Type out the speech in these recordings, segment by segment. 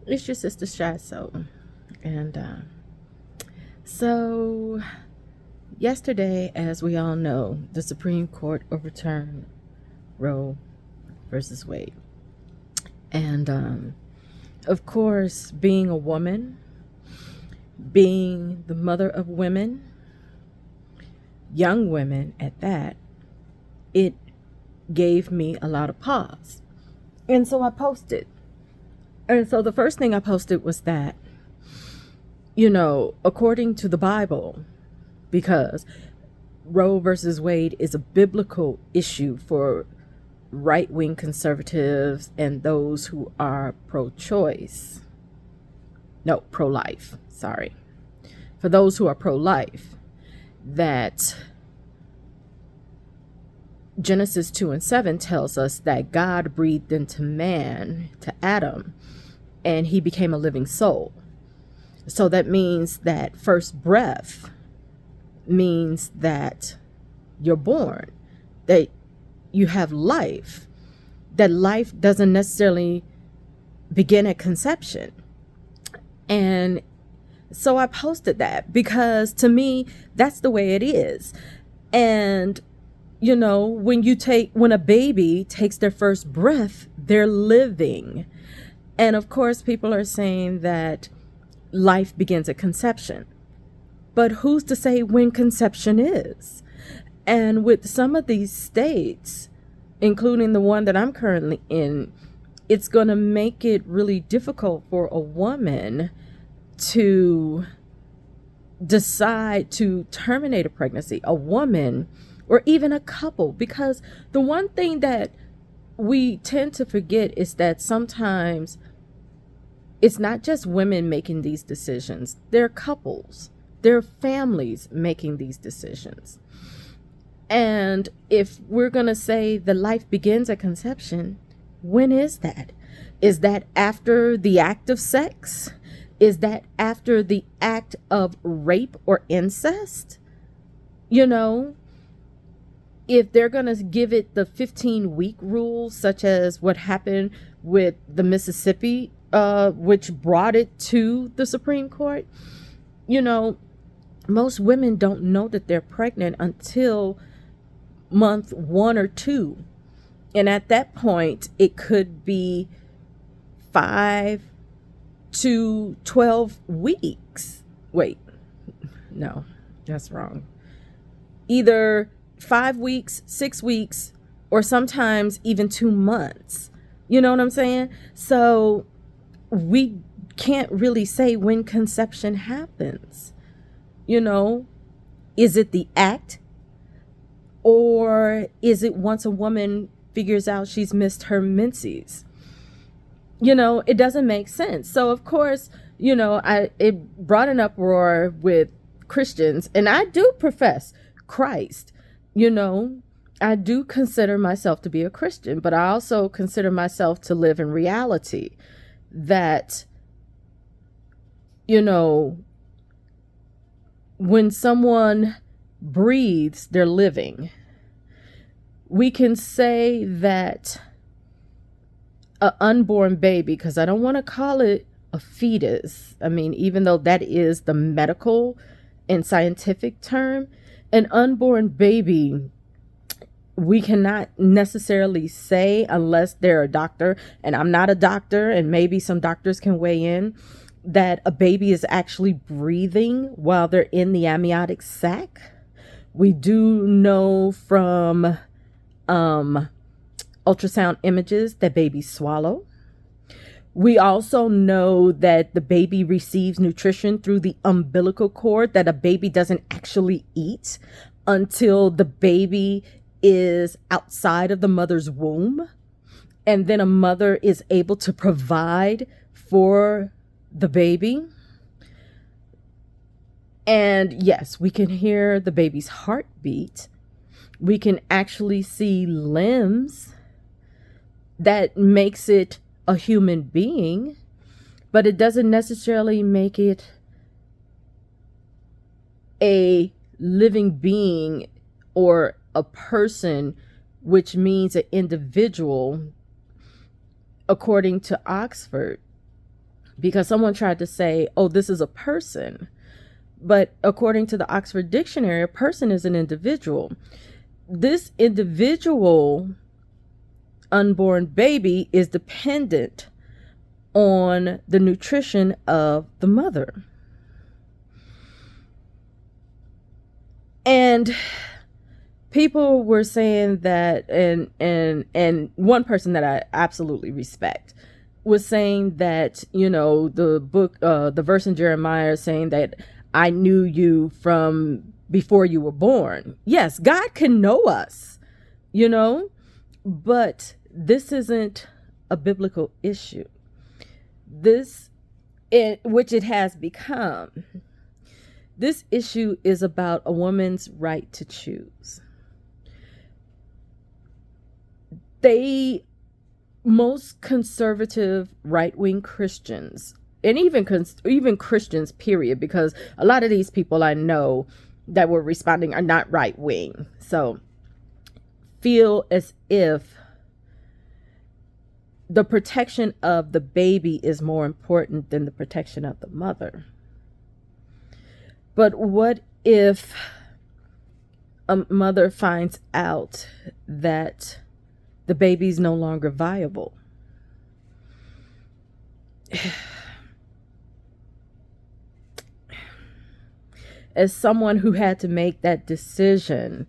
It's your sister Shy Soul. And so, yesterday, as we all know, the Supreme Court overturned Roe versus Wade. And of course, being a woman, being the mother of women, young women at that, it gave me a lot of pause. And so I posted. And so the first thing I posted was that, according to the Bible, because Roe versus Wade is a biblical issue for right wing conservatives and those who are pro choice. No, pro life. Sorry. For those who are pro life, that Genesis 2:7 tells us that God breathed into man, to Adam, and he became a living soul. So that means that first breath means that you're born, that you have life, that life doesn't necessarily begin at conception. And so I posted that because to me, that's the way it is. And, when a baby takes their first breath, they're living. And of course, people are saying that life begins at conception. But who's to say when conception is? And with some of these states, including the one that I'm currently in, it's going to make it really difficult for a woman to decide to terminate a pregnancy, a woman, or even a couple. Because the one thing that we tend to forget is that sometimes it's not just women making these decisions. They're couples. They're families making these decisions. And if we're going to say the life begins at conception, when is that? Is that after the act of sex? Is that after the act of rape or incest? If they're going to give it the 15-week rule, such as what happened with the Mississippi, which brought it to the Supreme Court, most women don't know that they're pregnant until month 1 or 2. And at that point, it could be 5 to 12 weeks. Wait, no, that's wrong. Either 5 weeks, 6 weeks, or sometimes even 2 months. You know what I'm saying? So we can't really say when conception happens. Is it the act? Or is it once a woman figures out she's missed her menses? It doesn't make sense. So of course, it brought an uproar with Christians, and I do profess Christ. I do consider myself to be a Christian, but I also consider myself to live in reality that, when someone breathes, they're living. We can say that an unborn baby, because I don't want to call it a fetus. I mean, even though that is the medical and scientific term, an unborn baby, we cannot necessarily say, unless they're a doctor, and I'm not a doctor, and maybe some doctors can weigh in, that a baby is actually breathing while they're in the amniotic sac. We do know from ultrasound images that babies swallow. We also know that the baby receives nutrition through the umbilical cord, that a baby doesn't actually eat until the baby is outside of the mother's womb. And then a mother is able to provide for the baby. And yes, we can hear the baby's heartbeat. We can actually see limbs. That makes it a human being, but it doesn't necessarily make it a living being or a person, which means an individual, according to Oxford. because someone tried to say, oh, this is a person. But according to the Oxford Dictionary, a person is an individual. This individual unborn baby is dependent on the nutrition of the mother. And people were saying that, and one person that I absolutely respect was saying that, the book, the verse in Jeremiah saying that I knew you from before you were born. Yes, God can know us, but this isn't a biblical issue. Which it has become. This issue is about a woman's right to choose. Most conservative right-wing Christians, and even Christians, period, because a lot of these people I know that were responding are not right-wing, so feel as if the protection of the baby is more important than the protection of the mother. But what if a mother finds out that the baby's no longer viable? As someone who had to make that decision,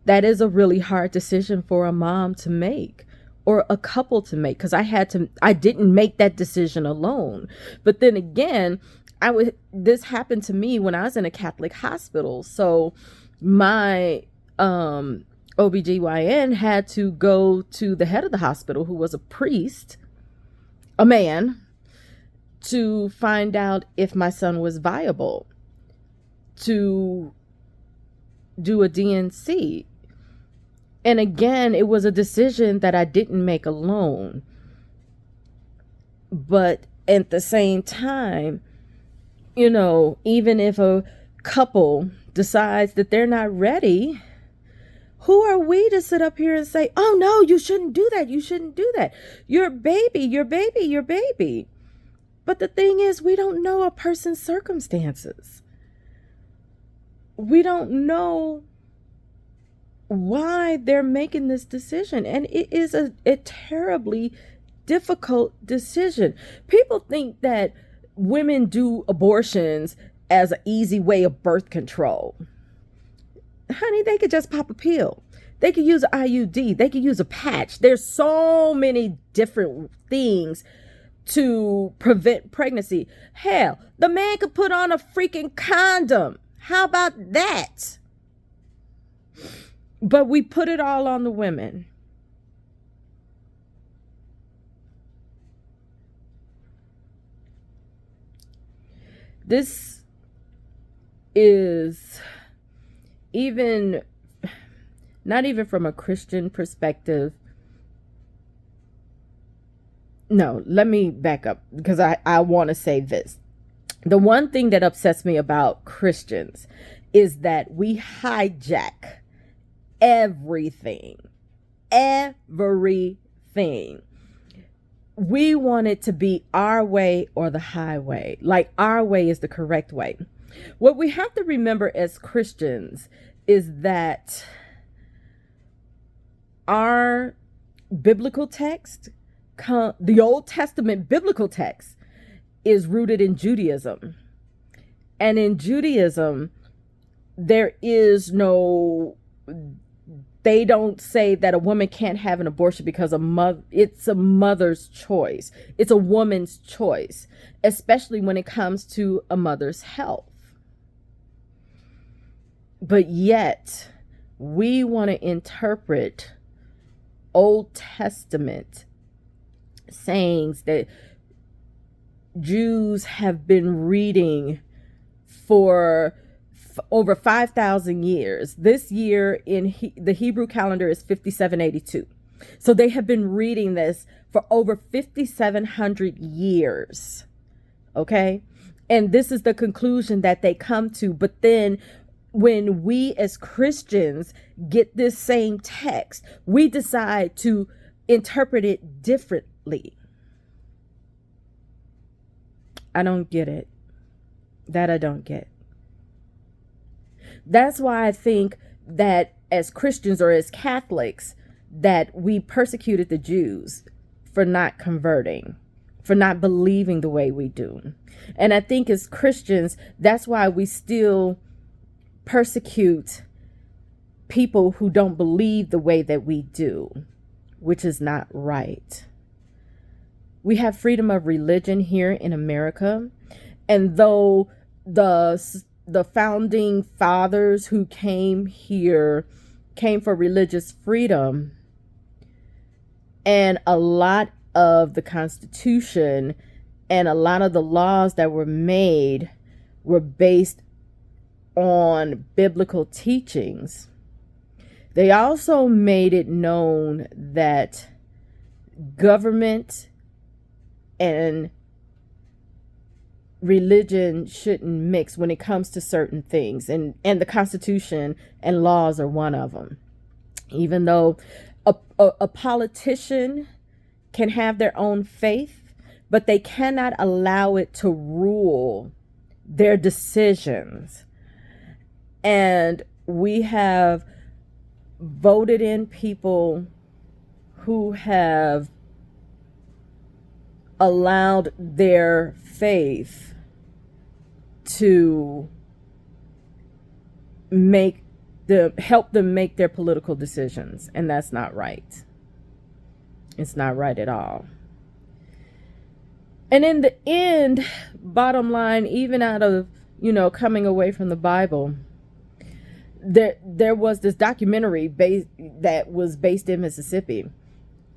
that is a really hard decision for a mom to make, or a couple to make, because I didn't make that decision alone. But then again, this happened to me when I was in a Catholic hospital. So my OBGYN had to go to the head of the hospital, who was a priest, a man, to find out if my son was viable, to do a DNC. And again, it was a decision that I didn't make alone. But at the same time, even if a couple decides that they're not ready, who are we to sit up here and say, oh no, you shouldn't do that. You shouldn't do that. Your baby, your baby, your baby. But the thing is, we don't know a person's circumstances. We don't know why they're making this decision. And it is a terribly difficult decision. People think that women do abortions as an easy way of birth control. Honey, they could just pop a pill. They could use an IUD. They could use a patch. There's so many different things to prevent pregnancy. Hell, the man could put on a freaking condom. How about that? But we put it all on the women. This is not even from a Christian perspective. No, let me back up, because I want to say this. The one thing that upsets me about Christians is that we hijack everything. We want it to be our way or the highway. Like our way is the correct way. What we have to remember as Christians is that our biblical text, the Old Testament biblical text, is rooted in Judaism. And in Judaism, they don't say that a woman can't have an abortion because it's a mother's choice. It's a woman's choice, especially when it comes to a mother's health. But yet, we want to interpret Old Testament sayings that Jews have been reading for over 5,000 years. This year in the Hebrew calendar is 5782. So they have been reading this for over 5,700 years. Okay? And this is the conclusion that they come to. But then when we as Christians get this same text, we decide to interpret it differently. I don't get it. That I don't get. That's why I think that as Christians or as Catholics, that we persecuted the Jews for not converting, for not believing the way we do. And I think as Christians, that's why we still persecute people who don't believe the way that we do, which is not right. We have freedom of religion here in America. And though the founding fathers who came here came for religious freedom, and a lot of the Constitution and a lot of the laws that were made were based on biblical teachings, they also made it known that government and religion shouldn't mix when it comes to certain things, and the Constitution and laws are one of them. Even though a politician can have their own faith, but they cannot allow it to rule their decisions. And we have voted in people who have allowed their faith to help them make their political decisions, and that's not right. It's not right at all. And in the end, bottom line, even out of coming away from the Bible, there was this documentary that was based in Mississippi,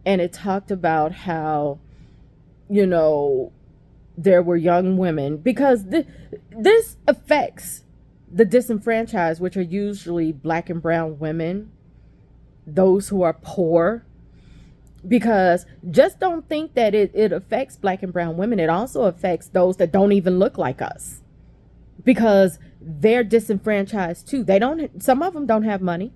and it talked about how there were young women, because this affects the disenfranchised, which are usually Black and brown women, those who are poor. Because just don't think that it affects Black and brown women. It also affects those that don't even look like us, because they're disenfranchised too. Some of them don't have money.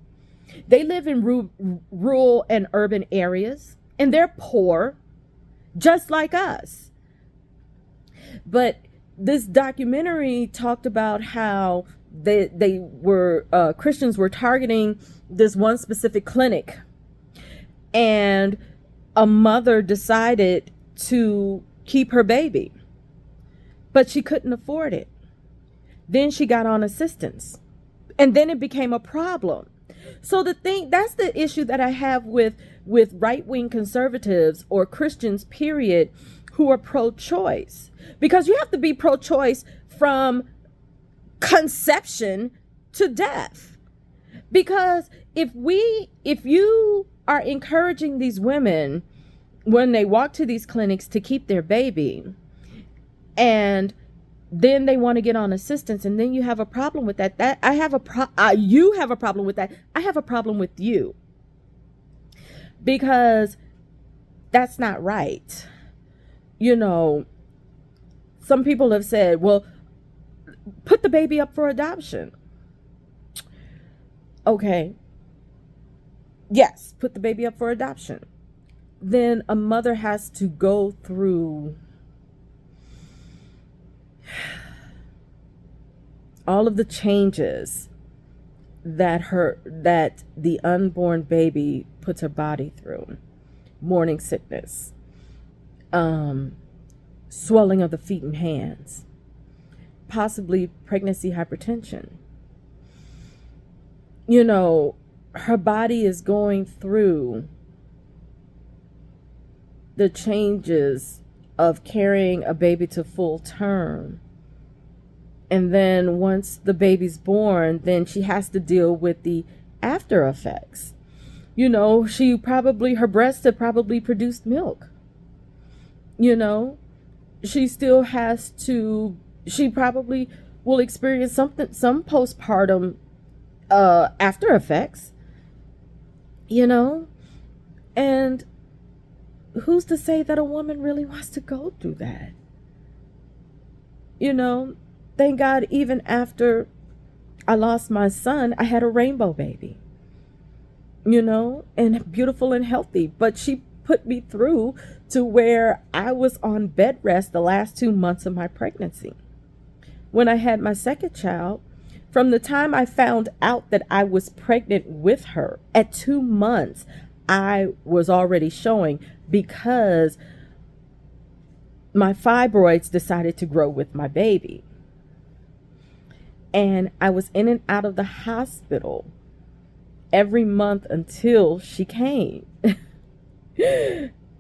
They live in rural and urban areas, and they're poor just like us. But this documentary talked about how Christians were targeting this one specific clinic, and a mother decided to keep her baby, but she couldn't afford it. Then she got on assistance, and then it became a problem. So that's the issue that I have with right-wing conservatives or Christians, period, who are pro-choice, because you have to be pro-choice from conception to death. Because if you are encouraging these women when they walk to these clinics to keep their baby, and then they want to get on assistance, and then you have a problem with that. You have a problem with that. I have a problem with you, because that's not right. Some people have said, well, put the baby up for adoption. Okay. Yes, put the baby up for adoption. Then a mother has to go through all of the changes that the unborn baby puts her body through. Morning sickness, swelling of the feet and hands, possibly pregnancy hypertension. Her body is going through the changes of carrying a baby to full term. And then once the baby's born, then she has to deal with the after effects. Her breasts have probably produced milk. She probably will experience some postpartum after effects, and who's to say that a woman really wants to go through that? Thank God, even after I lost my son, I had a rainbow baby, and beautiful and healthy, but she put me through to where I was on bed rest the last 2 months of my pregnancy. When I had my second child, from the time I found out that I was pregnant with her, at 2 months, I was already showing because my fibroids decided to grow with my baby. And I was in and out of the hospital every month until she came.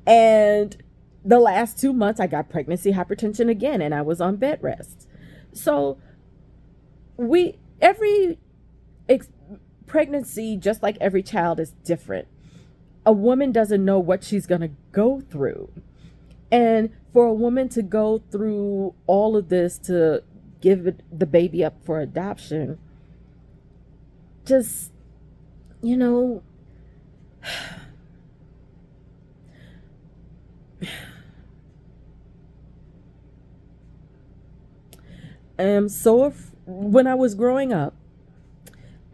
And the last 2 months, I got pregnancy hypertension again, and I was on bed rest. So every pregnancy, just like every child, is different. A woman doesn't know what she's going to go through. And for a woman to go through all of this to give the baby up for adoption, just, you know, when I was growing up,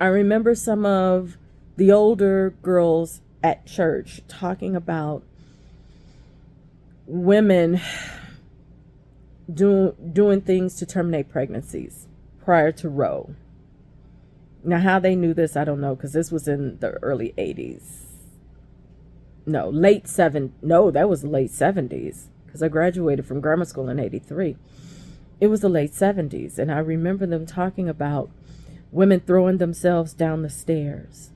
I remember some of the older girls at church talking about women doing things to terminate pregnancies prior to Roe. Now, how they knew this, I don't know, because this was in the early 80s. No, that was the late 70s, because I graduated from grammar school in 83. It was the late 70s, and I remember them talking about women throwing themselves down the stairs,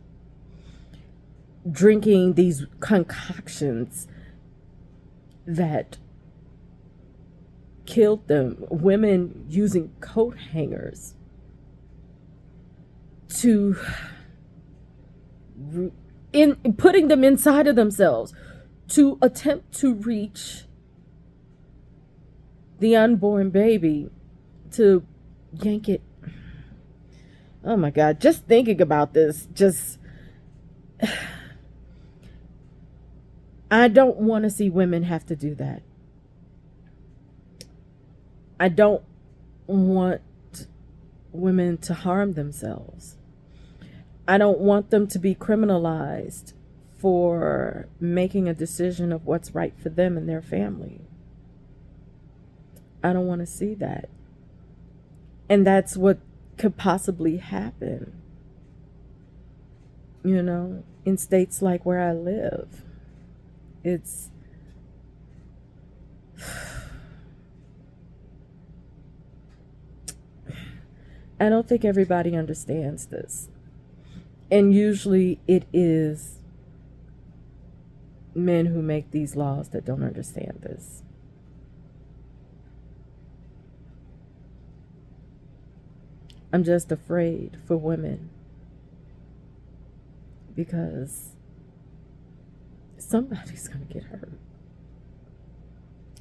drinking these concoctions that killed them, women using coat hangers to putting them inside of themselves to attempt to reach the unborn baby, to yank it. Oh my God, just thinking about this, I don't want to see women have to do that. I don't want women to harm themselves. I don't want them to be criminalized for making a decision of what's right for them and their family. I don't want to see that. And that's what could possibly happen, you know, in states like where I live. I don't think everybody understands this. And usually it is men who make these laws that don't understand this. I'm just afraid for women because somebody's going to get hurt.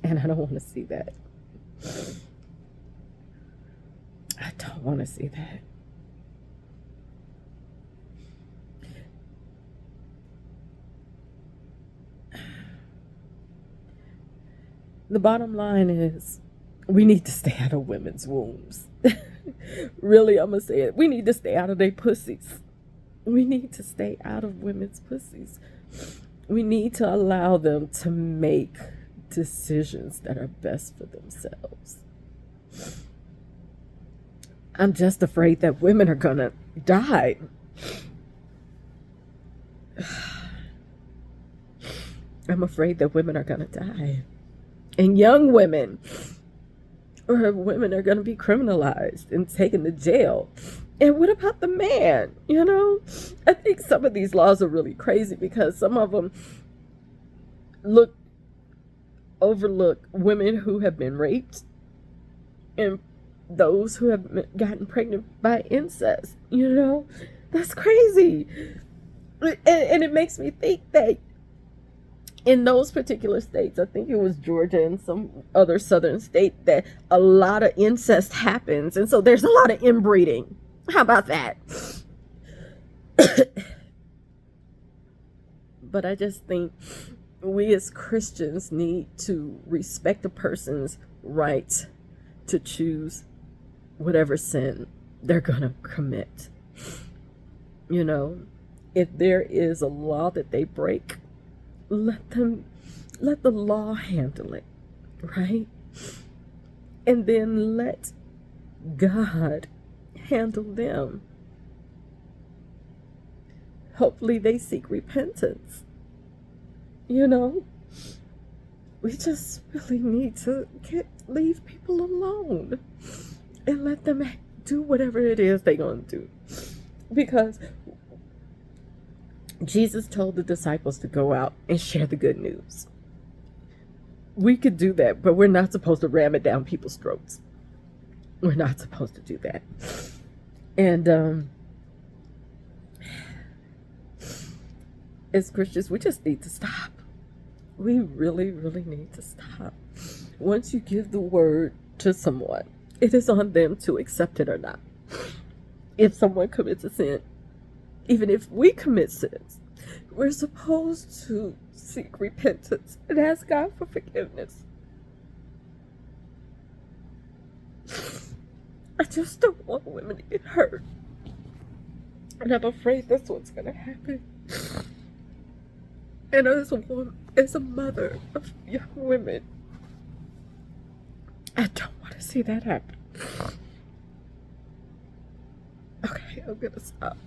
And I don't want to see that. I don't want to see that. The bottom line is we need to stay out of women's wombs. Really, I'm going to say it. We need to stay out of their pussies. We need to stay out of women's pussies. We need to allow them to make decisions that are best for themselves. I'm just afraid that women are going to die. I'm afraid that women are going to die. And young women or women are going to be criminalized and taken to jail. And what about the man? You know, I think some of these laws are really crazy because some of them overlook women who have been raped and those who have gotten pregnant by incest. You know, that's crazy. And it makes me think that in those particular states, I think it was Georgia and some other southern state, that a lot of incest happens. And so there's a lot of inbreeding. How about that? But I just think we as Christians need to respect a person's right to choose whatever sin they're going to commit. You know, if there is a law that they break, let the law handle it, right? And then let God handle them. Hopefully they seek repentance. You know, we just really need to leave people alone and let them do whatever it is they're going to do. Because Jesus told the disciples to go out and share the good news. We could do that, but we're not supposed to ram it down people's throats. We're not supposed to do that. And as Christians, we just need to stop. We really, really need to stop. Once you give the word to someone, it is on them to accept it or not. If someone commits a sin, even if we commit sins, we're supposed to seek repentance and ask God for forgiveness. I just don't want women to get hurt. And I'm afraid that's what's going to happen. And as a mother of young women, I don't want to see that happen. Okay, I'm going to stop.